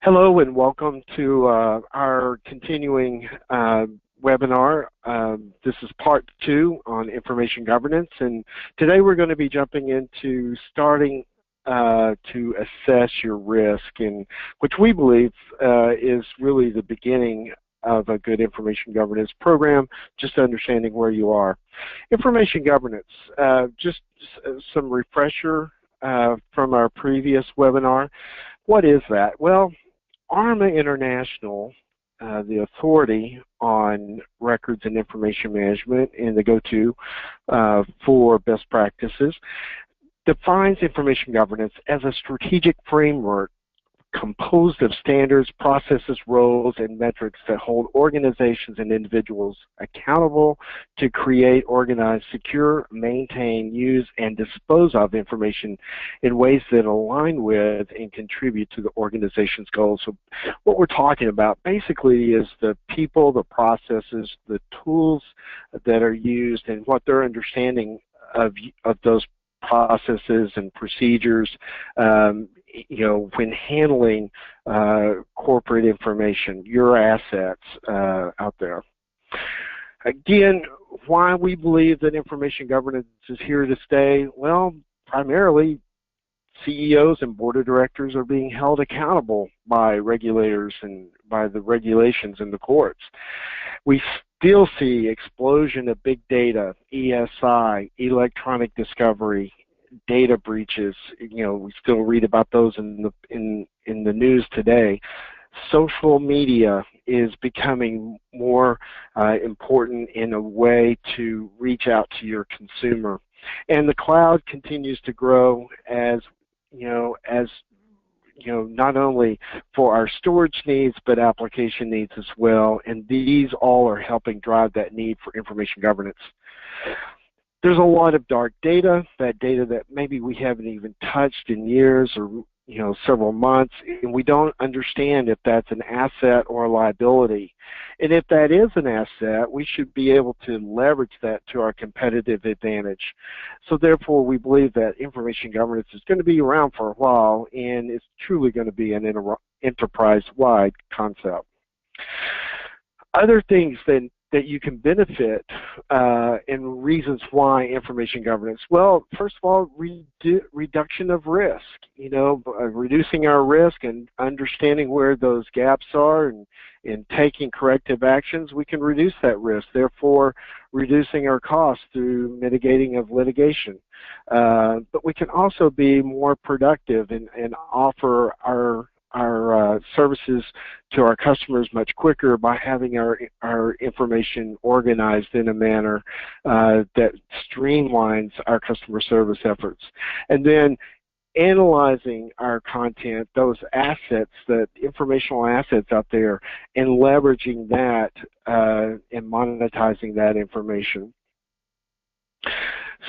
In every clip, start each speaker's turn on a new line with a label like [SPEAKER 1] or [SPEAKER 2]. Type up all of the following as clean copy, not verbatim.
[SPEAKER 1] Hello and welcome to our continuing webinar. This is part 2 on information governance, and today we're going to be jumping into starting to assess your risk, and which we believe is really the beginning of a good information governance program, just understanding where you are. Information governance, just some refresher from our previous webinar. What is that? Well, ARMA International, the authority on records and information management and the go-to for best practices, defines information governance as a strategic framework composed of standards, processes, roles, and metrics that hold organizations and individuals accountable to create, organize, secure, maintain, use, and dispose of information in ways that align with and contribute to the organization's goals. So what we're talking about basically is the people, the processes, the tools that are used, and what their understanding of those processes and procedures, when handling corporate information, your assets out there. Again, why we believe that information governance is here to stay? Well, primarily CEOs and board of directors are being held accountable by regulators and by the regulations in the courts. We still see explosion of big data, ESI, electronic discovery, data breaches. We still read about those in the news today. Social media is becoming more important in a way to reach out to your consumer, and the cloud continues to grow as not only for our storage needs, but application needs as well, and these all are helping drive that need for information governance. There's a lot of dark data, that data that maybe we haven't even touched in years or several months, and we don't understand if that's an asset or a liability. And if that is an asset, we should be able to leverage that to our competitive advantage. So therefore, we believe that information governance is going to be around for a while, and it's truly going to be an enterprise-wide concept. Other things that you can benefit and reasons why information governance. Well, first of all, reduction of risk. Reducing our risk and understanding where those gaps are and taking corrective actions, we can reduce that risk, therefore reducing our costs through mitigating of litigation. But we can also be more productive and offer our services to our customers much quicker by having our information organized in a manner that streamlines our customer service efforts. And then analyzing our content, those assets, the informational assets out there, and leveraging that and monetizing that information.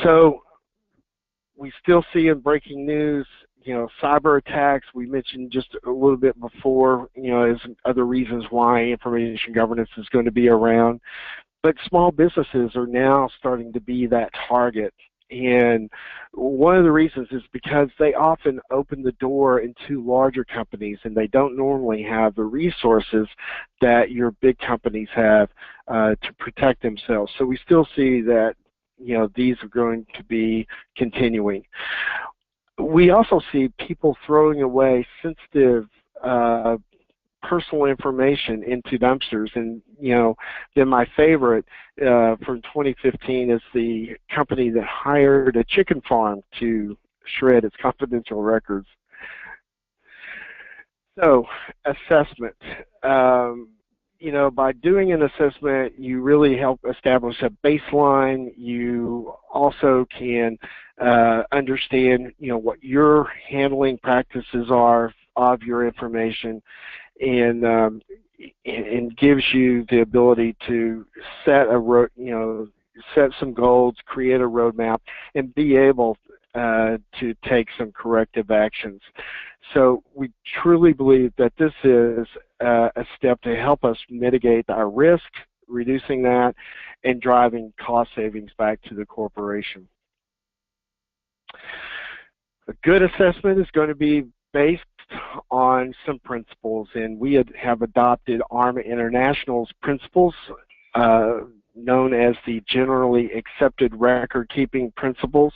[SPEAKER 1] So we still see in breaking news, cyber attacks. We mentioned just a little bit before, as other reasons why information governance is going to be around. But small businesses are now starting to be that target. And one of the reasons is because they often open the door into larger companies, and they don't normally have the resources that your big companies have to protect themselves. So we still see that these are going to be continuing. We also see people throwing away sensitive personal information into dumpsters, and then my favorite from 2015 is the company that hired a chicken farm to shred its confidential records. So, assessment. By doing an assessment, you really help establish a baseline. You also can understand, what your handling practices are of your information, and gives you the ability to set set some goals, create a roadmap, and be able to take some corrective actions. So we truly believe that this is a step to help us mitigate our risk, reducing that, and driving cost savings back to the corporation. A good assessment is going to be based on some principles, and we have adopted ARMA International's principles, known as the Generally Accepted Record-Keeping Principles,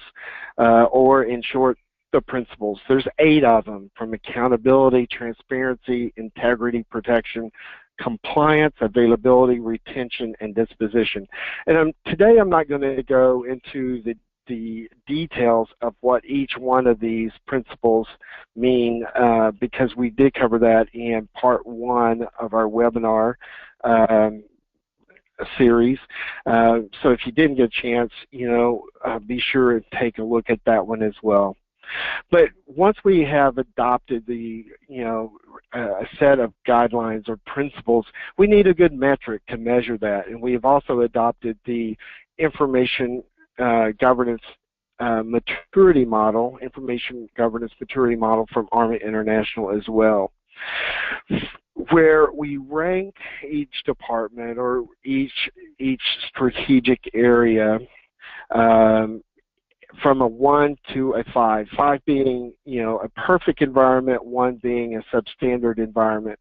[SPEAKER 1] or in short, the principles. There's 8 of them, from accountability, transparency, integrity, protection, compliance, availability, retention, and disposition. And today I'm not going to go into the details of what each one of these principles mean, because we did cover that in part 1 of our webinar series. So if you didn't get a chance, be sure to take a look at that one as well. But once we have adopted the, a set of guidelines or principles, we need a good metric to measure that. And we have also adopted the information governance maturity model, information governance maturity model from ARMA International as well, where we rank each department or each strategic area from a 1 to a 5, 5 being, a perfect environment, 1 being a substandard environment.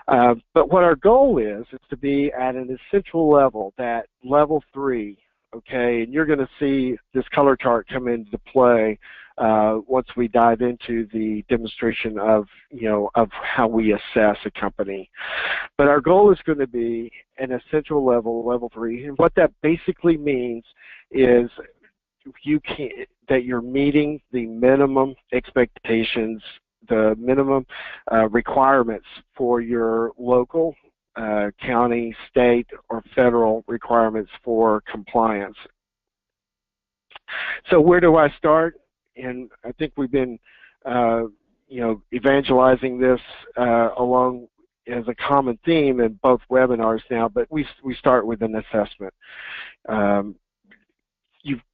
[SPEAKER 1] But what our goal is to be at an essential level, that level 3, okay, and you're going to see this color chart come into play once we dive into the demonstration of, of how we assess a company. But our goal is going to be an essential level, level 3, and what that basically means is that you're meeting the minimum expectations, the minimum requirements for your local, county, state, or federal requirements for compliance. So where do I start? And I think we've been, evangelizing this along as a common theme in both webinars now, but we start with an assessment.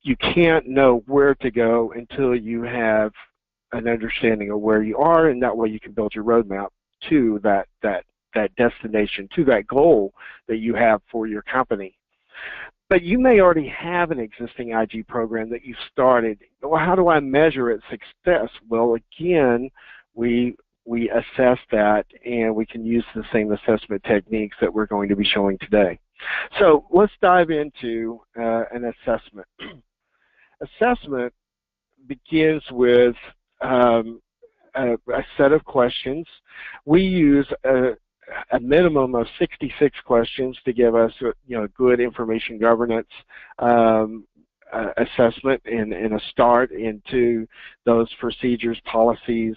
[SPEAKER 1] You can't know where to go until you have an understanding of where you are, and that way you can build your roadmap to that destination, to that goal that you have for your company. But you may already have an existing IG program that you started. Well, how do I measure its success? Well, again, we assess that, and we can use the same assessment techniques that we're going to be showing today. So let's dive into an assessment. Assessment begins with a set of questions. We use a minimum of 66 questions to give us good information governance assessment and a start into those procedures, policies,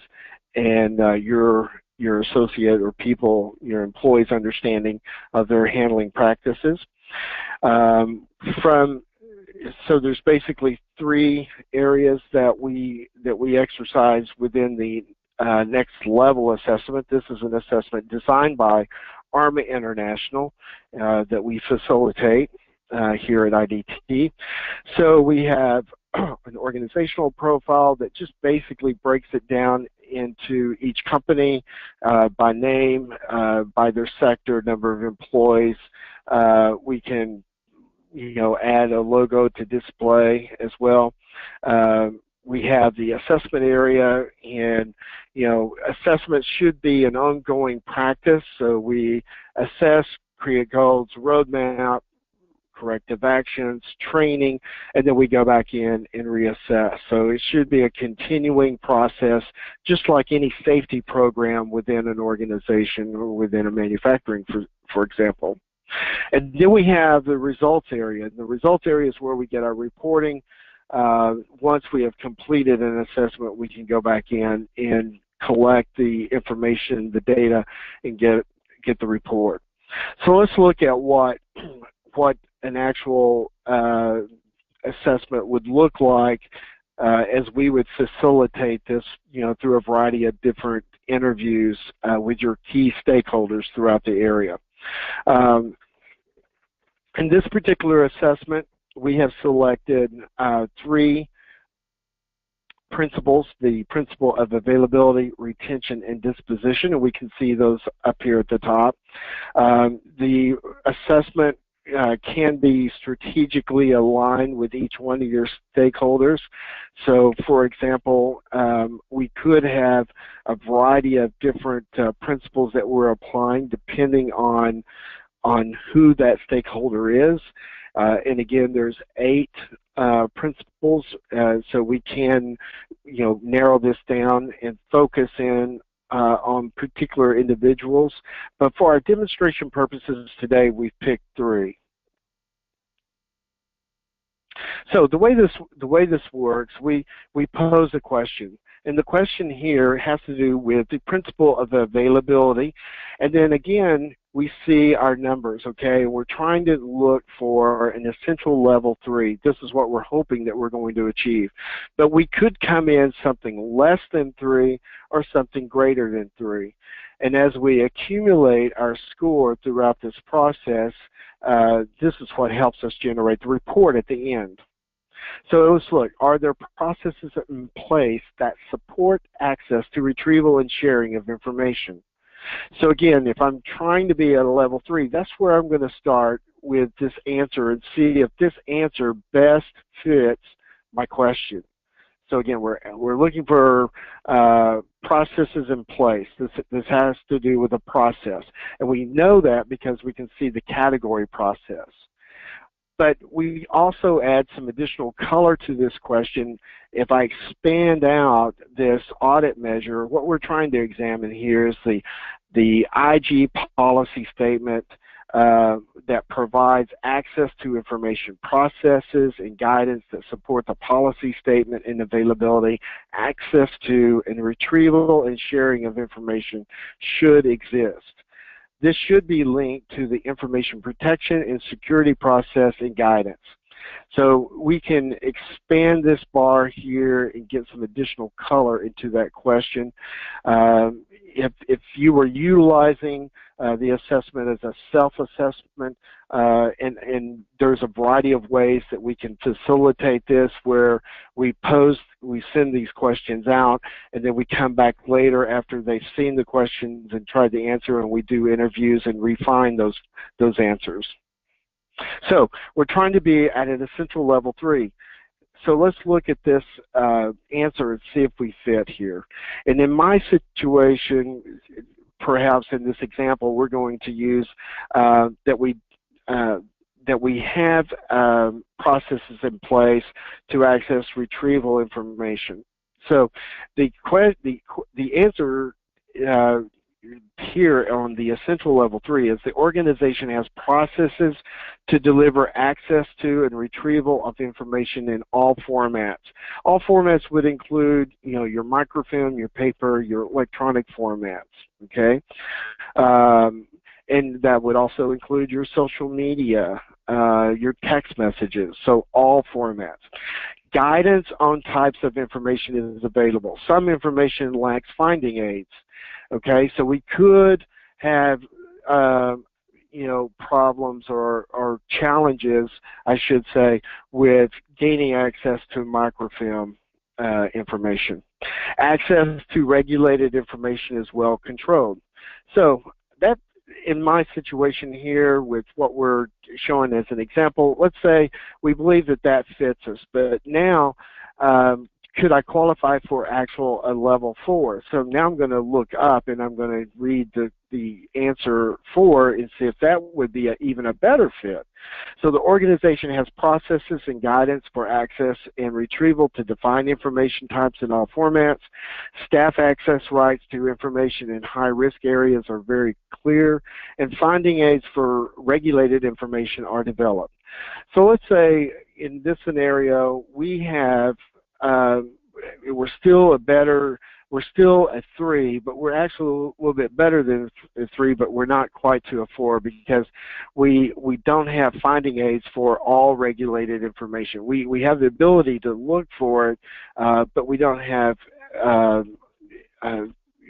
[SPEAKER 1] and your associate or people, your employees' understanding of their handling practices. So there's basically 3 areas that we exercise within the next level assessment. This is an assessment designed by ARMA International that we facilitate here at IDT. So we have an organizational profile that just basically breaks it down into each company by name, by their sector, number of employees. We can add a logo to display as well. We have the assessment area, and assessment should be an ongoing practice. So we assess, create goals, roadmap, corrective actions, training, and then we go back in and reassess. So it should be a continuing process, just like any safety program within an organization or within a manufacturing, for example. And then we have the results area. The results area is where we get our reporting. Once we have completed an assessment, we can go back in and collect the information, the data, and get the report. So let's look at what an actual assessment would look like as we would facilitate this, through a variety of different interviews with your key stakeholders throughout the area. In this particular assessment, we have selected 3 principles: the principle of availability, retention, and disposition, and we can see those up here at the top. The assessment can be strategically aligned with each one of your stakeholders. So, for example, we could have a variety of different principles that we're applying depending on who that stakeholder is. And again, there's 8 principles, so we can, narrow this down and focus in on particular individuals. But for our demonstration purposes today, we've picked 3. So the way this works, we pose a question, and the question here has to do with the principle of availability, and then again we see our numbers. Okay, we're trying to look for an essential level 3. This is what we're hoping that we're going to achieve, but we could come in something less than 3 or something greater than 3. And as we accumulate our score throughout this process, this is what helps us generate the report at the end. So let's look, are there processes in place that support access to retrieval and sharing of information? So again, if I'm trying to be at a level 3, that's where I'm going to start with this answer and see if this answer best fits my question. So again, we're looking for processes in place. This has to do with a process, and we know that because we can see the category process. But we also add some additional color to this question. If I expand out this audit measure, what we're trying to examine here is the IG policy statement that provides access to information processes and guidance that support the policy statement and availability. Access to and retrieval and sharing of information should exist. This should be linked to the information protection and security process and guidance. So we can expand this bar here and get some additional color into that question. If you were utilizing the assessment as a self-assessment, and there's a variety of ways that we can facilitate this, where we send these questions out, and then we come back later after they've seen the questions and tried to answer, and we do interviews and refine those answers. So we're trying to be at an essential level 3. So let's look at this answer and see if we fit here. And in my situation, perhaps in this example, we're going to use that we have processes in place to access retrieval information. So the answer here on the essential level 3 is the organization has processes to deliver access to and retrieval of information in all formats. All formats would include, your microfilm, your paper, your electronic formats, okay? And that would also include your social media, your text messages, so all formats. Guidance on types of information is available. Some information lacks finding aids. Okay, so we could have, problems or challenges, I should say, with gaining access to microfilm information. Access to regulated information is well controlled. So that, in my situation here with what we're showing as an example, let's say we believe that fits us, but now could I qualify for a level 4? So now I'm going to look up and I'm going to read the answer 4 and see if that would be even a better fit. So the organization has processes and guidance for access and retrieval to define information types in all formats. Staff access rights to information in high-risk areas are very clear, and finding aids for regulated information are developed. So let's say in this scenario we have we're still a 3, but we're actually a little bit better than a 3, but we're not quite to a 4 because we don't have finding aids for all regulated information. We have the ability to look for it, but we don't have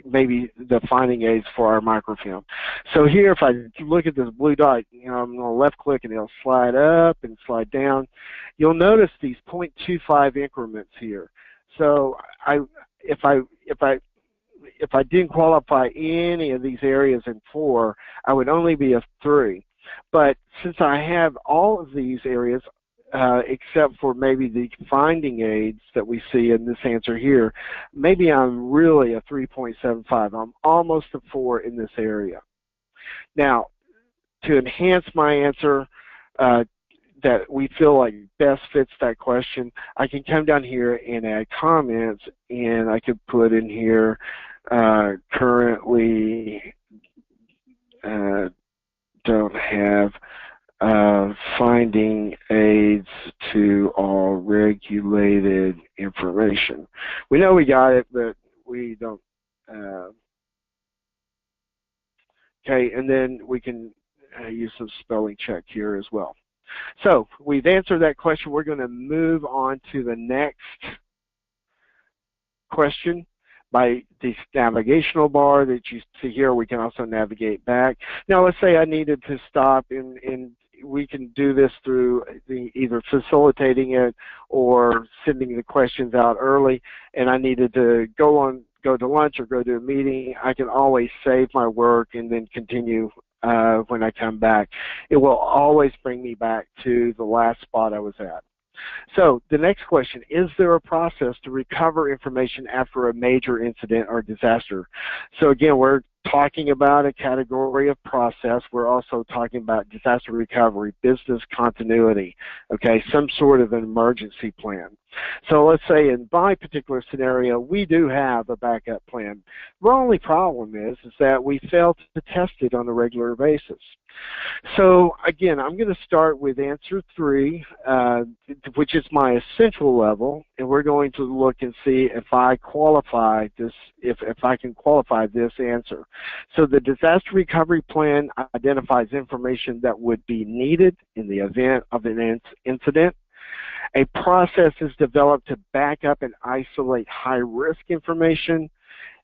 [SPEAKER 1] maybe the finding aids for our microfilm. So here, if I look at this blue dot, I'm going to left click and it'll slide up and slide down. You'll notice these 0.25 increments here. So if I didn't qualify any of these areas in 4, I would only be a 3. But since I have all of these areas, except for maybe the finding aids that we see in this answer here, maybe I'm really a 3.75. I'm almost a 4 in this area. Now, to enhance my answer that we feel like best fits that question, I can come down here and add comments, and I could put in here currently don't have finding aids to all regulated information. We know we got it, but we don't. Okay, and then we can use some spelling check here as well. So we've answered that question. We're going to move on to the next question. By the navigational bar that you see here, we can also navigate back. Now let's say I needed to stop, and we can do this through either facilitating it or sending the questions out early, and I needed to go to lunch or go to a meeting. I can always save my work and then continue when I come back. It will always bring me back to the last spot I was at. So the next question, is there a process to recover information after a major incident or disaster? So again, we're talking about a category of process. We're also talking about disaster recovery, business continuity, okay, some sort of an emergency plan. So let's say in my particular scenario, we do have a backup plan. The only problem is that we fail to test it on a regular basis. So again, I'm going to start with answer 3, which is my essential level, and we're going to look and see if I qualify this, if I can qualify this answer. So the disaster recovery plan identifies information that would be needed in the event of an incident. A process is developed to back up and isolate high-risk information,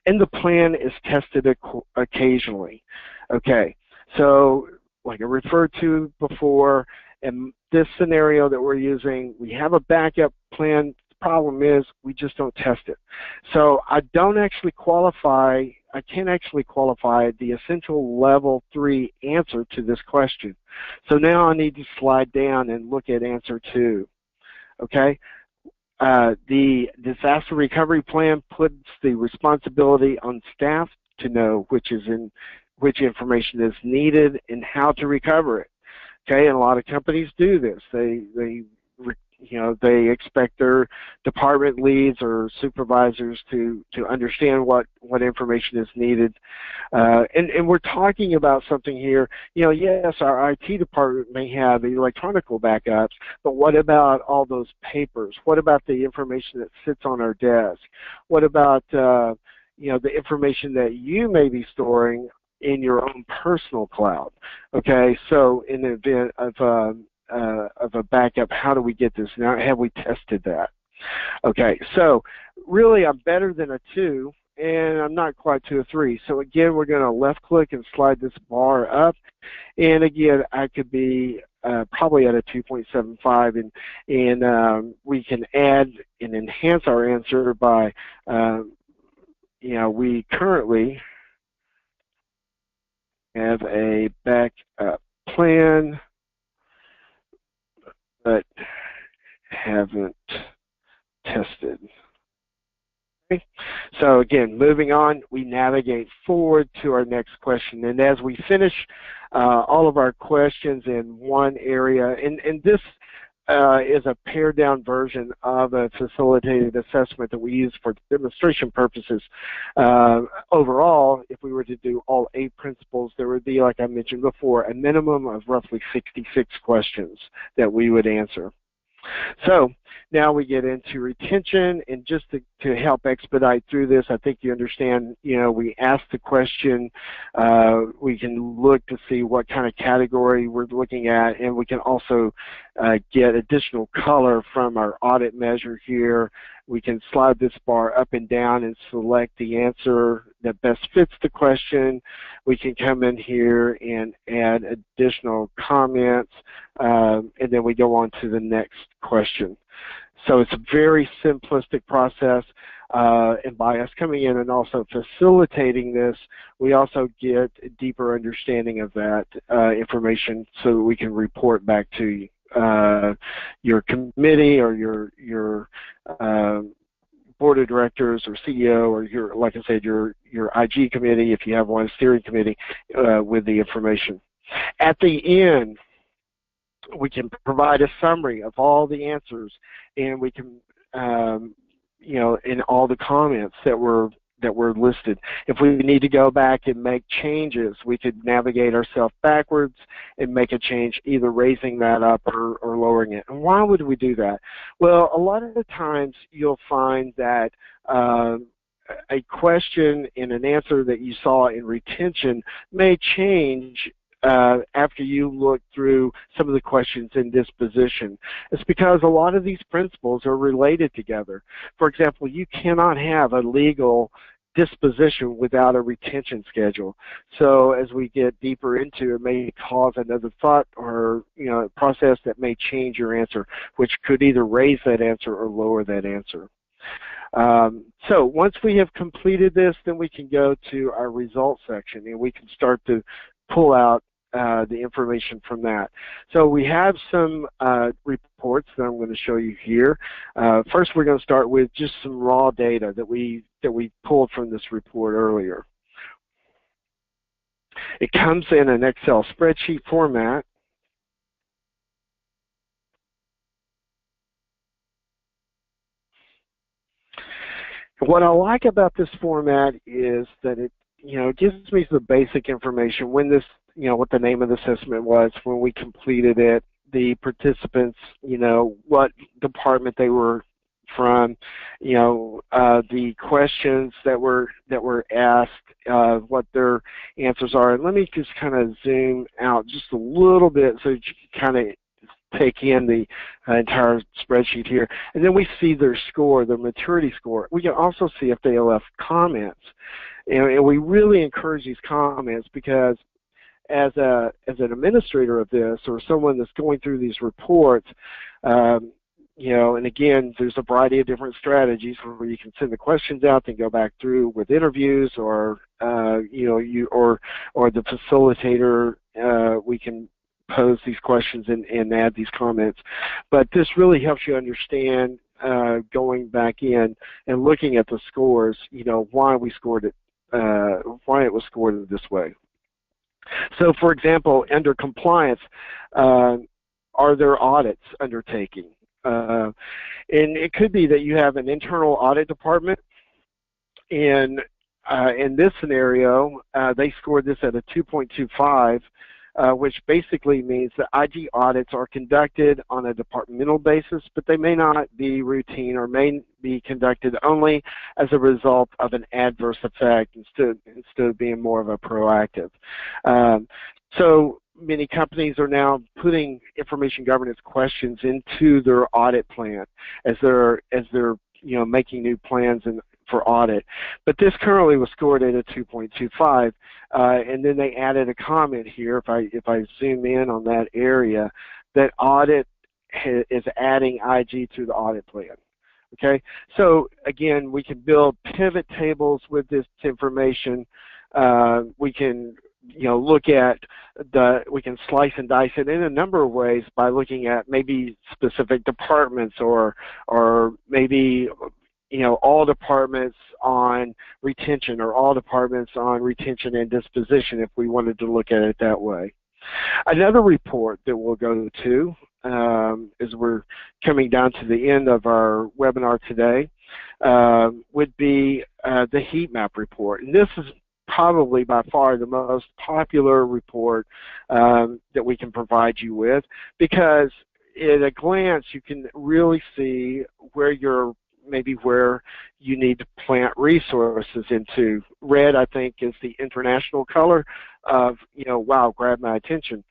[SPEAKER 1] and the plan is tested occasionally. Okay, so like I referred to before, in this scenario that we're using, we have a backup plan. The problem is we just don't test it. So I don't actually qualify, I can't actually qualify the essential level 3 answer to this question. So now I need to slide down and look at answer 2. Okay, the disaster recovery plan puts the responsibility on staff to know which information is needed and how to recover it. Okay, and a lot of companies do this. They expect their department leads or supervisors to understand what information is needed. And we're talking about something here, yes, our IT department may have electronic backups, but what about all those papers? What about the information that sits on our desk? What about the information that you may be storing in your own personal cloud? Okay, so in the event of a backup, how do we get this? Now, have we tested that? Okay, so really I'm better than a 2, and I'm not quite to a 3. So again, we're going to left click and slide this bar up, and again, I could be probably at a 2.75, and we can add and enhance our answer by, we currently have a backup plan, but haven't tested. Okay. So again, moving on, we navigate forward to our next question. And as we finish all of our questions in one area, and this is a pared down version of a facilitated assessment that we use for demonstration purposes. Overall, if we were to do all 8 principles, there would be, like I mentioned before, a minimum of roughly 66 questions that we would answer. So now we get into retention, and just to help expedite through this, I think you understand, we ask the question, we can look to see what kind of category we're looking at, and we can also get additional color from our audit measure here. We can slide this bar up and down and select the answer that best fits the question. We can come in here and add additional comments, and then we go on to the next question. So it's a very simplistic process. And by us coming in and also facilitating this, we also get a deeper understanding of that information so that we can report back to your committee or your board of directors or CEO or your, like I said, your IG committee, if you have one, steering committee, with the information. At the end, we can provide a summary of all the answers, and we can, you know, in all the comments that were listed. If we need to go back and make changes, we could navigate ourselves backwards and make a change, either raising that up or lowering it. And why would we do that? Well, a lot of the times you'll find that a question and an answer that you saw in retention may change after you look through some of the questions in disposition. It's because a lot of these principles are related together. For example, you cannot have a legal disposition without a retention schedule. So as we get deeper into it, may cause another thought or, you know, process that may change your answer, which could either raise that answer or lower that answer. So once we have completed this, then we can go to our results section and we can start to pull out the information from that. So we have some reports that I'm going to show you here. First, we're going to start with just some raw data that we pulled from this report earlier. It comes in an Excel spreadsheet format. What I like about this format is that it, you know, gives me the basic information when this, you know, what the name of the assessment was, when we completed it, the participants, you know, what department they were from, you know, the questions that were asked, what their answers are. And let me just kind of zoom out just a little bit so that you can kind of take in the entire spreadsheet here. And then we see their score, their maturity score. We can also see if they left comments. And we really encourage these comments because as an administrator of this or someone that's going through these reports, you know, and again, there's a variety of different strategies where you can send the questions out and go back through with interviews, or you know, or the facilitator, we can pose these questions and add these comments. But this really helps you understand, going back in and looking at the scores, you know, why we scored it, why it was scored this way. So, for example, under compliance, are there audits undertaking? And it could be that you have an internal audit department, and in this scenario, they scored this at a 2.25, which basically means that IG audits are conducted on a departmental basis, but they may not be routine or may be conducted only as a result of an adverse effect instead of being more of a proactive. So many companies are now putting information governance questions into their audit plan as they're you know, making new plans for audit. But this currently was scored at a 2.25, and then they added a comment here, if I zoom in on that area, that audit is adding IG to the audit plan. Okay, so again, we can build pivot tables with this information. We can, you know, look at we can slice and dice it in a number of ways by looking at maybe specific departments or maybe, you know, all departments on retention or all departments on retention and disposition if we wanted to look at it that way. Another report that we'll go to as we're coming down to the end of our webinar today would be the heat map report. And this is probably by far the most popular report that we can provide you with, because at a glance you can really see where you're maybe where you need to plant resources into. Red, I think, is the international color of, you know, wow, grab my attention.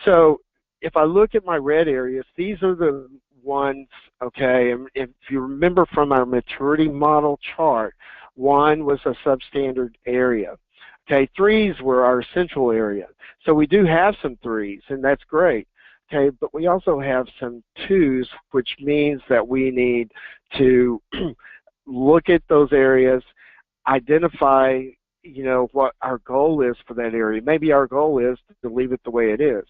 [SPEAKER 1] So if I look at my red areas, these are the ones, okay, and if you remember from our maturity model chart, 1 was a substandard area. Okay, 3s were our essential area. So we do have some 3s, and that's great. Okay, but we also have some 2s, which means that we need to look at those areas, identify, what our goal is for that area. Maybe our goal is to leave it the way it is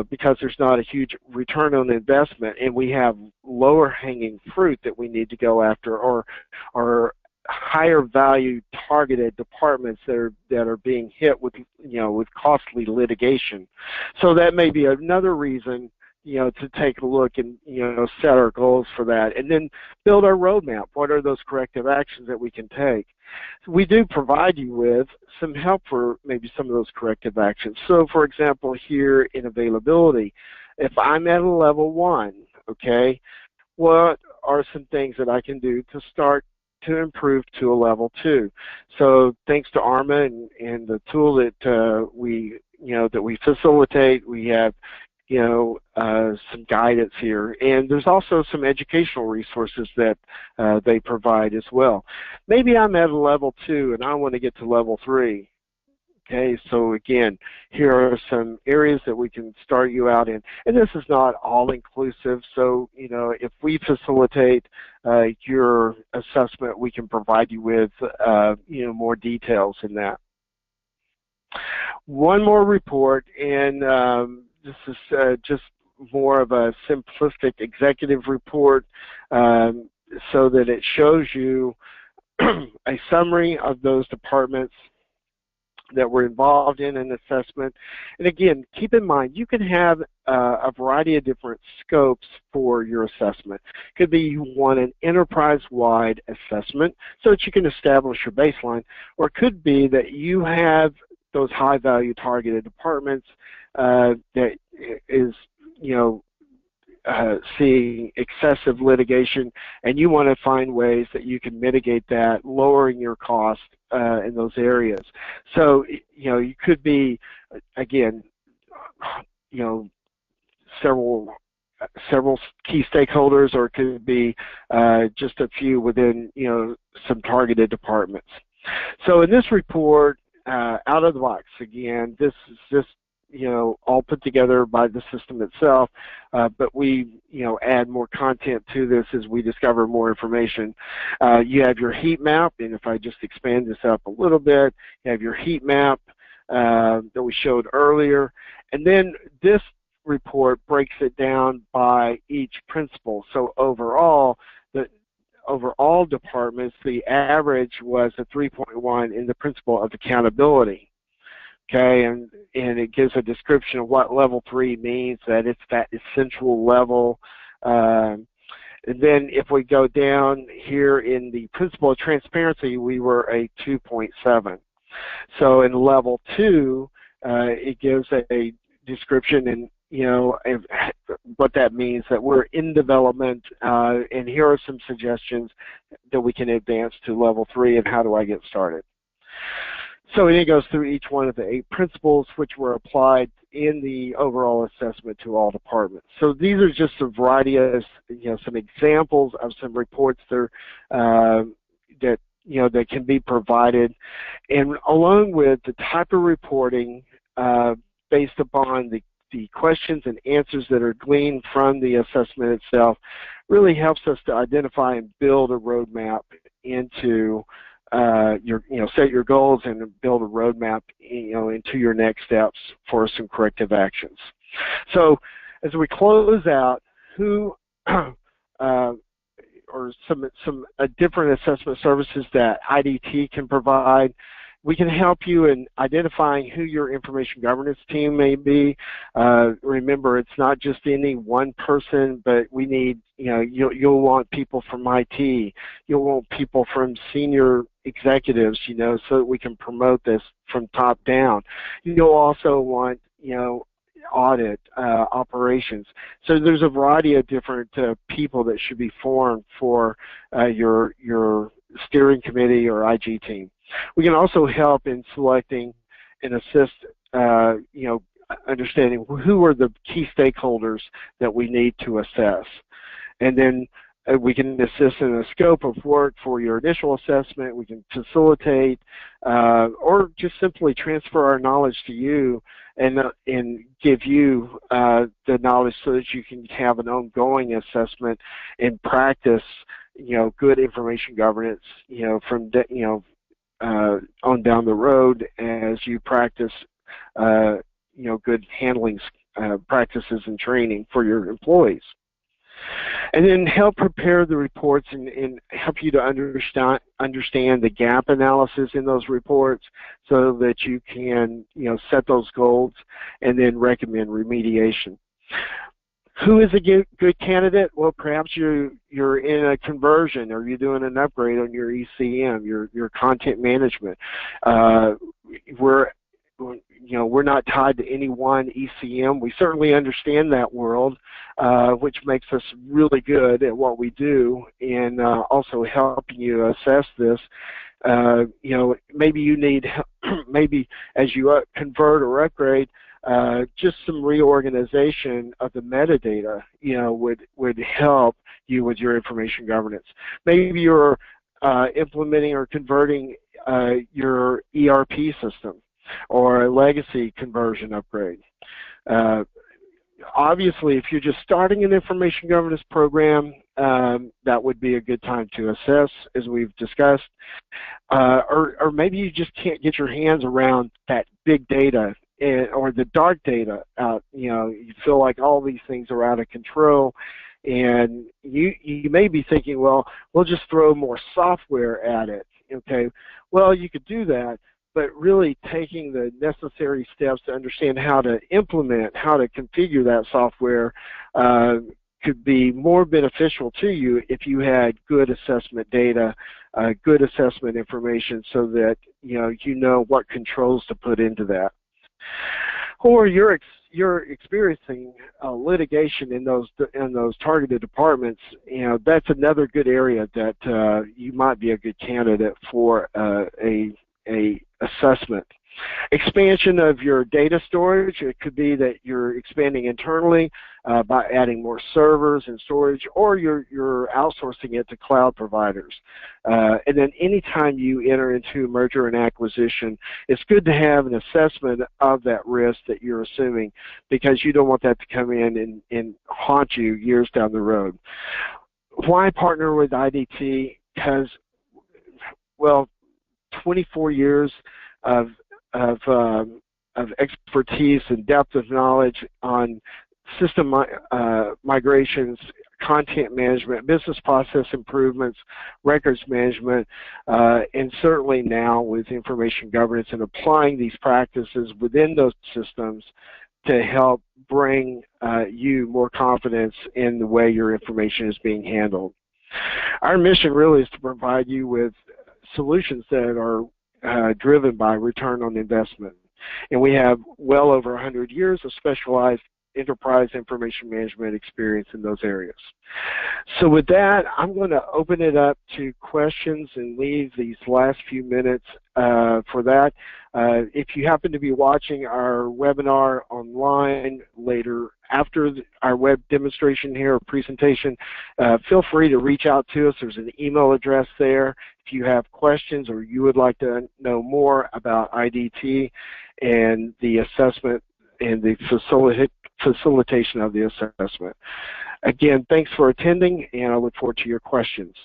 [SPEAKER 1] because there's not a huge return on investment, and we have lower hanging fruit that we need to go after, or higher value targeted departments that are being hit with with costly litigation. So that may be another reason to take a look and set our goals for that, and then build our roadmap. What are those corrective actions that we can take? So we do provide you with some help for maybe some of those corrective actions. So for example, here in availability, if I'm at a level 1, okay, what are some things that I can do to start to improve to a level 2? So thanks to ARMA and the tool that we facilitate, we have some guidance here, and there's also some educational resources that they provide as well. Maybe I'm at a level 2 and I want to get to level 3. Okay, so again, here are some areas that we can start you out in, and this is not all inclusive. So if we facilitate your assessment, we can provide you with more details in that. One more report, and this is just more of a simplistic executive report, so that it shows you a summary of those departments that were involved in an assessment. And again, keep in mind, you can have a variety of different scopes for your assessment. Could be you want an enterprise-wide assessment so that you can establish your baseline, or it could be that you have those high-value targeted departments that is, seeing excessive litigation, and you want to find ways that you can mitigate that, lowering your cost in those areas. So, you could be, again, several key stakeholders, or it could be just a few within, some targeted departments. So in this report, out of the box, again, this is just all put together by the system itself, but we, add more content to this as we discover more information. You have your heat map, and if I just expand this up a little bit, you have your heat map that we showed earlier, and then this report breaks it down by each principal. So overall, over all departments, the average was a 3.1 in the principle of accountability. Okay, and it gives a description of what level 3 means, that it's that essential level. And then if we go down here in the principle of transparency, we were a 2.7. So in level 2, it gives a description and what that means, that we're in development, and here are some suggestions that we can advance to level 3, and how do I get started. So it goes through each one of the 8 principles which were applied in the overall assessment to all departments. So these are just a variety of, some examples of some reports that that can be provided, and along with the type of reporting based upon the questions and answers that are gleaned from the assessment itself, really helps us to identify and build a roadmap into set your goals and build a roadmap, into your next steps for some corrective actions. So as we close out, who or some different assessment services that IDT can provide. We can help you in identifying who your information governance team may be. Remember, it's not just any one person, but we need, you'll want people from IT. You'll want people from senior executives, so that we can promote this from top down. You'll also want, audit, operations. So there's a variety of different people that should be formed for your steering committee or IG team. We can also help in selecting and assist, understanding who are the key stakeholders that we need to assess. And then we can assist in the scope of work for your initial assessment. We can facilitate or just simply transfer our knowledge to you and give you the knowledge so that you can have an ongoing assessment and practice good information governance, from on down the road as you practice, good handling practices and training for your employees. And then help prepare the reports and help you to understand the gap analysis in those reports so that you can, set those goals and then recommend remediation. Who is a good candidate? Well, perhaps you're in a conversion, or you're doing an upgrade on your ECM, your content management. We're not tied to any one ECM. We certainly understand that world, which makes us really good at what we do, and also helping you assess this. Maybe you need, maybe as you convert or upgrade, just some reorganization of the metadata, would help you with your information governance. Maybe you're implementing or converting your ERP system, or a legacy conversion upgrade. Obviously, if you're just starting an information governance program, that would be a good time to assess, as we've discussed. Or maybe you just can't get your hands around that big data or the dark data out. You feel like all these things are out of control, and you may be thinking, well, we'll just throw more software at it. Okay, well, you could do that, but really taking the necessary steps to understand how to implement, how to configure that software could be more beneficial to you if you had good assessment data, good assessment information, so that you know what controls to put into that. Or you're experiencing litigation in those targeted departments. That's another good area that you might be a good candidate for a assessment. Expansion of your data storage. It could be that you're expanding internally by adding more servers and storage, or you're outsourcing it to cloud providers. And then anytime you enter into merger and acquisition, it's good to have an assessment of that risk that you're assuming, because you don't want that to come in and haunt you years down the road. Why partner with IDT? Because, well, 24 years of expertise and depth of knowledge on system migrations, content management, business process improvements, records management, and certainly now with information governance, and applying these practices within those systems to help bring you more confidence in the way your information is being handled. Our mission really is to provide you with solutions that are driven by return on investment. And we have well over 100 years of specialized enterprise information management experience in those areas. So with that, I'm going to open it up to questions and leave these last few minutes for that. If you happen to be watching our webinar online later after our web demonstration here or presentation, feel free to reach out to us. There's an email address there if you have questions or you would like to know more about IDT and the assessment and the facilitation of the assessment. Again, thanks for attending, and I look forward to your questions.